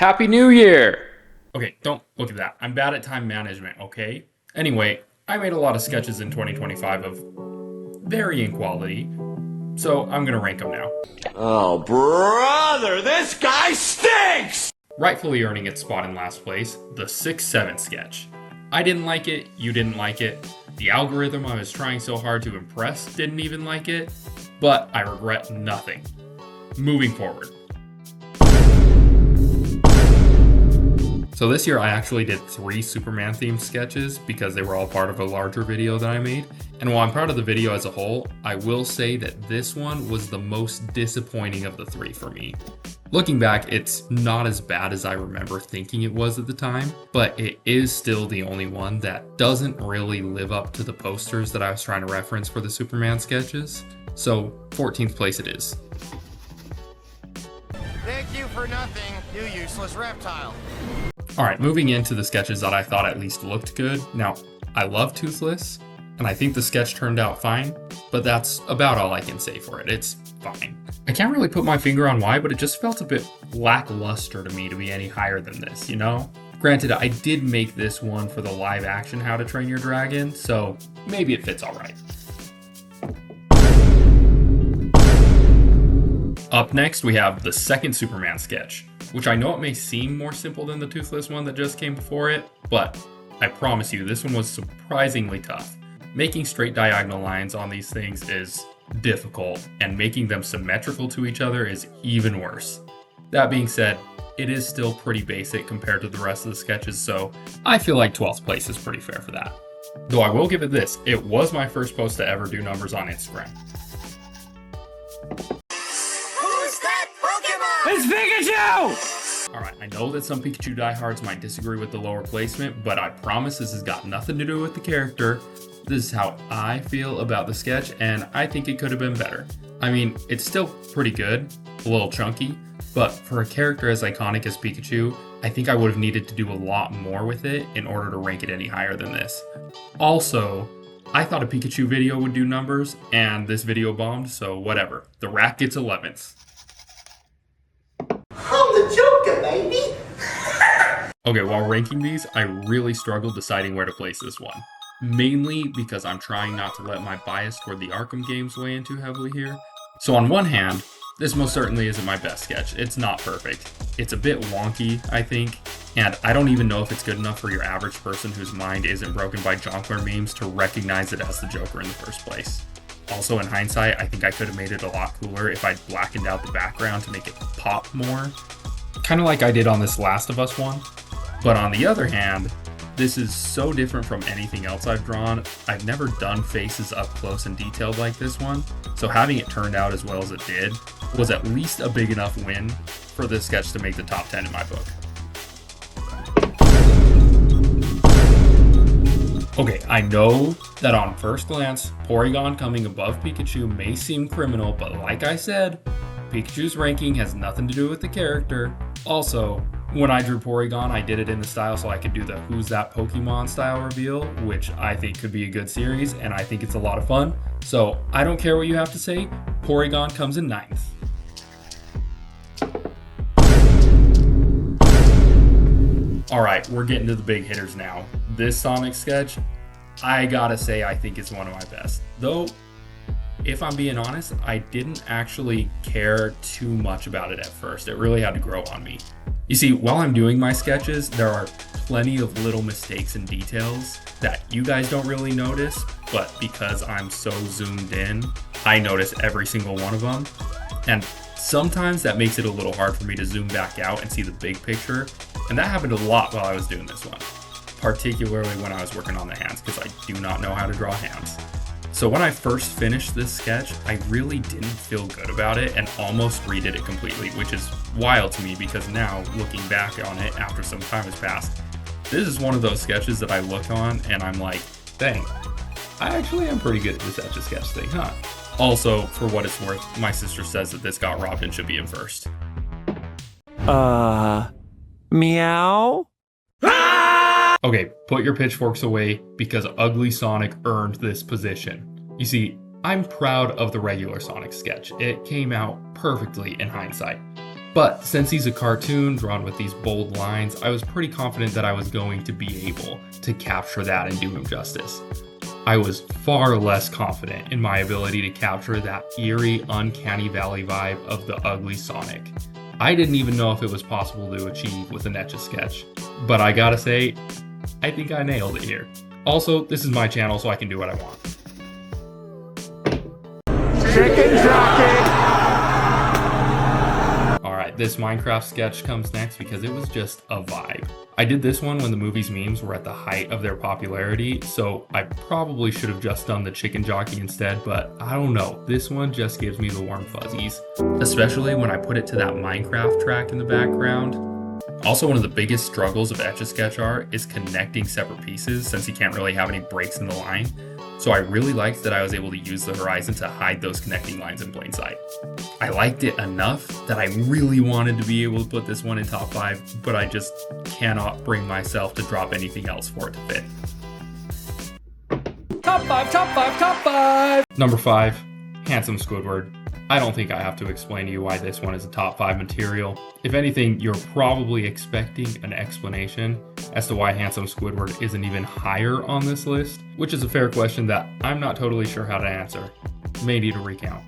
Happy New Year! Okay, don't look at that. I'm bad at time management, okay? Anyway, I made a lot of sketches in 2025 of varying quality, so I'm gonna rank them now. Oh, brother, this guy stinks! Rightfully earning its spot in last place, the 6-7 sketch. I didn't like it, you didn't like it, the algorithm I was trying so hard to impress didn't even like it, but I regret nothing. Moving forward. So this year I actually did 3 Superman themed sketches because they were all part of a larger video that I made. And while I'm proud of the video as a whole, I will say that this one was the most disappointing of the 3 for me. Looking back, it's not as bad as I remember thinking it was at the time, but it is still the only one that doesn't really live up to the posters that I was trying to reference for the Superman sketches. So 14th place it is. Thank you for nothing, you useless reptile. Alright, moving into the sketches that I thought at least looked good. Now, I love Toothless, and I think the sketch turned out fine, but that's about all I can say for it. It's fine. I can't really put my finger on why, but it just felt a bit lackluster to me to be any higher than this, you know? Granted, I did make this one for the live action How to Train Your Dragon, so maybe it fits alright. Up next, we have the second Superman sketch, which I know it may seem more simple than the Toothless one that just came before it, but I promise you, this one was surprisingly tough. Making straight diagonal lines on these things is difficult, and making them symmetrical to each other is even worse. That being said, it is still pretty basic compared to the rest of the sketches, so I feel like 12th place is pretty fair for that. Though I will give it this, it was my first post to ever do numbers on Instagram. Who's that Pokemon? It's Pikachu! Alright, I know that some Pikachu diehards might disagree with the lower placement, but I promise this has got nothing to do with the character. This is how I feel about the sketch, and I think it could have been better. I mean, it's still pretty good, a little chunky, but for a character as iconic as Pikachu, I think I would have needed to do a lot more with it in order to rank it any higher than this. Also, I thought a Pikachu video would do numbers, and this video bombed, so whatever. The rat gets 11th. I'm the Joker, baby! Okay, while ranking these, I really struggled deciding where to place this one. Mainly because I'm trying not to let my bias toward the Arkham games weigh in too heavily here. So on one hand, this most certainly isn't my best sketch. It's not perfect. It's a bit wonky, I think, and I don't even know if it's good enough for your average person whose mind isn't broken by Jonkler memes to recognize it as the Joker in the first place. Also, in hindsight, I think I could have made it a lot cooler if I'd blackened out the background to make it pop more. Kind of like I did on this Last of Us one. But on the other hand, this is so different from anything else I've drawn. I've never done faces up close and detailed like this one, so having it turned out as well as it did was at least a big enough win for this sketch to make the top 10 in my book. Okay, I know that on first glance, Porygon coming above Pikachu may seem criminal, but like I said, Pikachu's ranking has nothing to do with the character. Also, when I drew Porygon, I did it in the style so I could do the Who's That Pokemon style reveal, which I think could be a good series, and I think it's a lot of fun. So I don't care what you have to say, Porygon comes in 9th. Alright, we're getting to the big hitters now. This Sonic sketch, I gotta say I think it's one of my best. Though, if I'm being honest, I didn't actually care too much about it at first. It really had to grow on me. You see, while I'm doing my sketches, there are plenty of little mistakes and details that you guys don't really notice, but because I'm so zoomed in, I notice every single one of them. And sometimes that makes it a little hard for me to zoom back out and see the big picture, and that happened a lot while I was doing this one, particularly when I was working on the hands, because I do not know how to draw hands. So when I first finished this sketch, I really didn't feel good about it and almost redid it completely, which is wild to me because now, looking back on it after some time has passed, this is one of those sketches that I look on and I'm like, dang, I actually am pretty good at this Etch-a-Sketch thing, huh? Also, for what it's worth, my sister says that this got robbed and should be in first. Meow? Okay, put your pitchforks away because Ugly Sonic earned this position. You see, I'm proud of the regular Sonic sketch. It came out perfectly in hindsight. But since he's a cartoon drawn with these bold lines, I was pretty confident that I was going to be able to capture that and do him justice. I was far less confident in my ability to capture that eerie, uncanny valley vibe of the ugly Sonic. I didn't even know if it was possible to achieve with an Etch-a-Sketch, but I gotta say, I think I nailed it here. Also, this is my channel, so I can do what I want. Chicken jockey! Alright, this Minecraft sketch comes next because it was just a vibe. I did this one when the movie's memes were at the height of their popularity, so I probably should have just done the chicken jockey instead, but I don't know, this one just gives me the warm fuzzies. Especially when I put it to that Minecraft track in the background. Also, one of the biggest struggles of Etch-a-Sketch art is connecting separate pieces since you can't really have any breaks in the line. So I really liked that I was able to use the horizon to hide those connecting lines in plain sight. I liked it enough that I really wanted to be able to put this one in top 5, but I just cannot bring myself to drop anything else for it to fit. Top 5, top 5, top 5! Number 5, Handsome Squidward. I don't think I have to explain to you why this one is a top 5 material. If anything, you're probably expecting an explanation as to why Handsome Squidward isn't even higher on this list, which is a fair question that I'm not totally sure how to answer. May need a recount.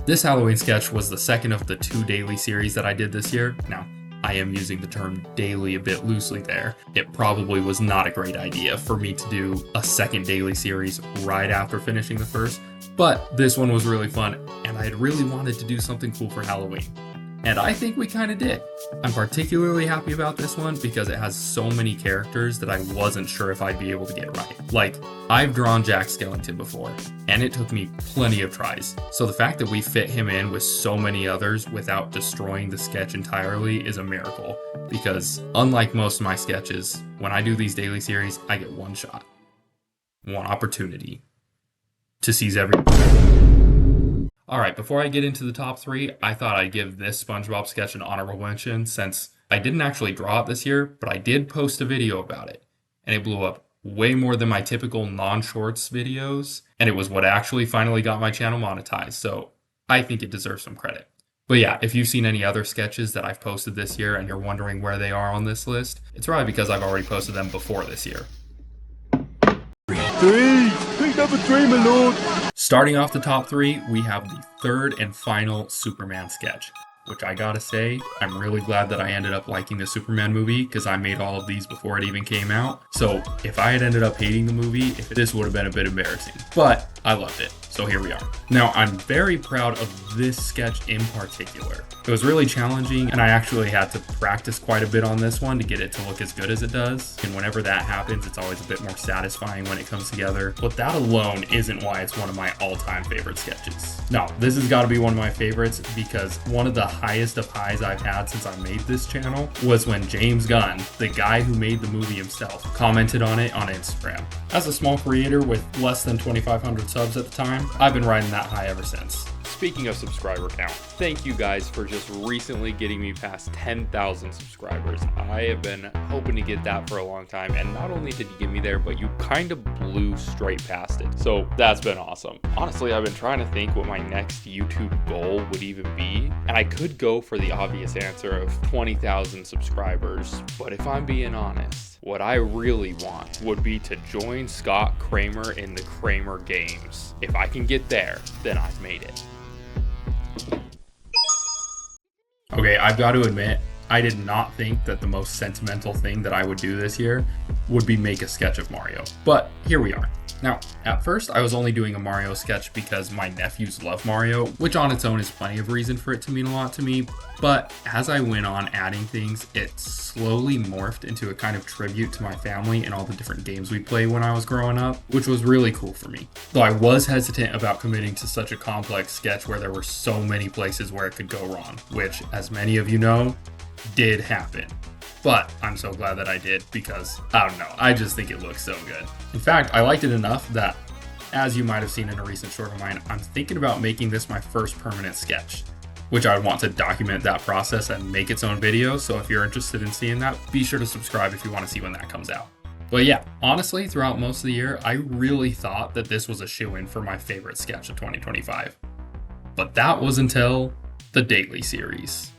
This Halloween sketch was the second of the 2 daily series that I did this year. Now, I am using the term daily a bit loosely there. It probably was not a great idea for me to do a second daily series right after finishing the first, but this one was really fun and I had really wanted to do something cool for Halloween. And I think we kind of did. I'm particularly happy about this one because it has so many characters that I wasn't sure if I'd be able to get right. Like, I've drawn Jack Skellington before, and it took me plenty of tries. So the fact that we fit him in with so many others without destroying the sketch entirely is a miracle. Because unlike most of my sketches, when I do these daily series, I get one shot, one opportunity to seize every... Alright, before I get into the top 3, I thought I'd give this SpongeBob sketch an honorable mention since I didn't actually draw it this year, but I did post a video about it, and it blew up way more than my typical non-shorts videos, and it was what actually finally got my channel monetized, so I think it deserves some credit. But yeah, if you've seen any other sketches that I've posted this year and you're wondering where they are on this list, it's probably because I've already posted them before this year. 3! Pick up a 3, my lord! Starting off the top 3, we have the third and final Superman sketch, which I gotta say, I'm really glad that I ended up liking the Superman movie because I made all of these before it even came out. So if I had ended up hating the movie, this would have been a bit embarrassing, but I loved it. So here we are. Now, I'm very proud of this sketch in particular. It was really challenging, and I actually had to practice quite a bit on this one to get it to look as good as it does. And whenever that happens, it's always a bit more satisfying when it comes together. But that alone isn't why it's one of my all-time favorite sketches. No, this has got to be one of my favorites because one of the highest of highs I've had since I made this channel was when James Gunn, the guy who made the movie himself, commented on it on Instagram. As a small creator with less than 2,500 subs at the time, I've been riding that high ever since. Speaking of subscriber count, thank you guys for just recently getting me past 10,000 subscribers. I have been hoping to get that for a long time, and not only did you get me there, but you kind of blew straight past it. So that's been awesome. Honestly, I've been trying to think what my next YouTube goal would even be, and I could go for the obvious answer of 20,000 subscribers, but if I'm being honest, what I really want would be to join Scott Kramer in the Kramer Games. If I can get there, then I've made it. Okay, I've got to admit, I did not think that the most sentimental thing that I would do this year would be make a sketch of Mario. But here we are. Now, at first, I was only doing a Mario sketch because my nephews love Mario, which on its own is plenty of reason for it to mean a lot to me. But as I went on adding things, it slowly morphed into a kind of tribute to my family and all the different games we played when I was growing up, which was really cool for me. Though I was hesitant about committing to such a complex sketch where there were so many places where it could go wrong, which, as many of you know, did happen. But I'm so glad that I did because, I don't know, I just think it looks so good. In fact, I liked it enough that, as you might have seen in a recent short of mine, I'm thinking about making this my first permanent sketch, which I would want to document that process and make its own video. So if you're interested in seeing that, be sure to subscribe if you want to see when that comes out. But yeah, honestly, throughout most of the year, I really thought that this was a shoo-in for my favorite sketch of 2025. But that was until the daily series.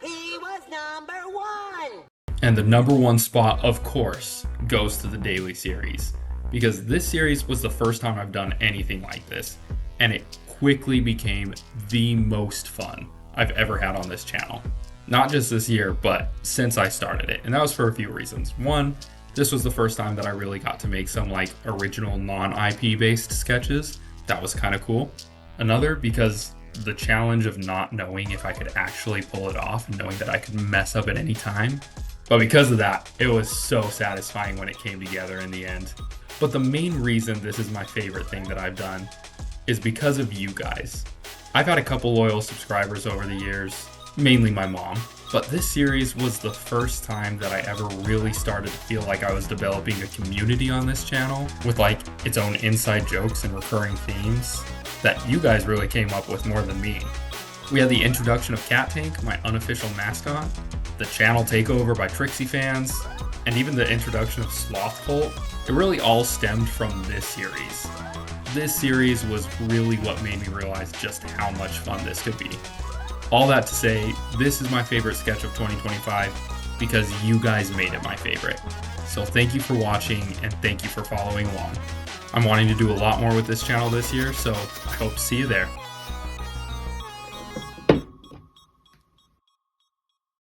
He was #1. And the #1 spot, of course, goes to the daily series, because this series was the first time I've done anything like this, and it quickly became the most fun I've ever had on this channel. Not just this year, but since I started it. And that was for a few reasons. One, this was the first time that I really got to make some like original non-IP based sketches. That was kind of cool. Another, because the challenge of not knowing if I could actually pull it off, knowing that I could mess up at any time. But because of that, it was so satisfying when it came together in the end. But the main reason this is my favorite thing that I've done is because of you guys. I've had a couple loyal subscribers over the years, mainly my mom, but this series was the first time that I ever really started to feel like I was developing a community on this channel with like its own inside jokes and recurring themes that you guys really came up with more than me. We had the introduction of Cat Tank, my unofficial mascot, the channel takeover by Trixie fans, and even the introduction of Sloth Colt. It really all stemmed from this series. This series was really what made me realize just how much fun this could be. All that to say, this is my favorite sketch of 2025 because you guys made it my favorite. So thank you for watching and thank you for following along. I'm wanting to do a lot more with this channel this year, so I hope to see you there.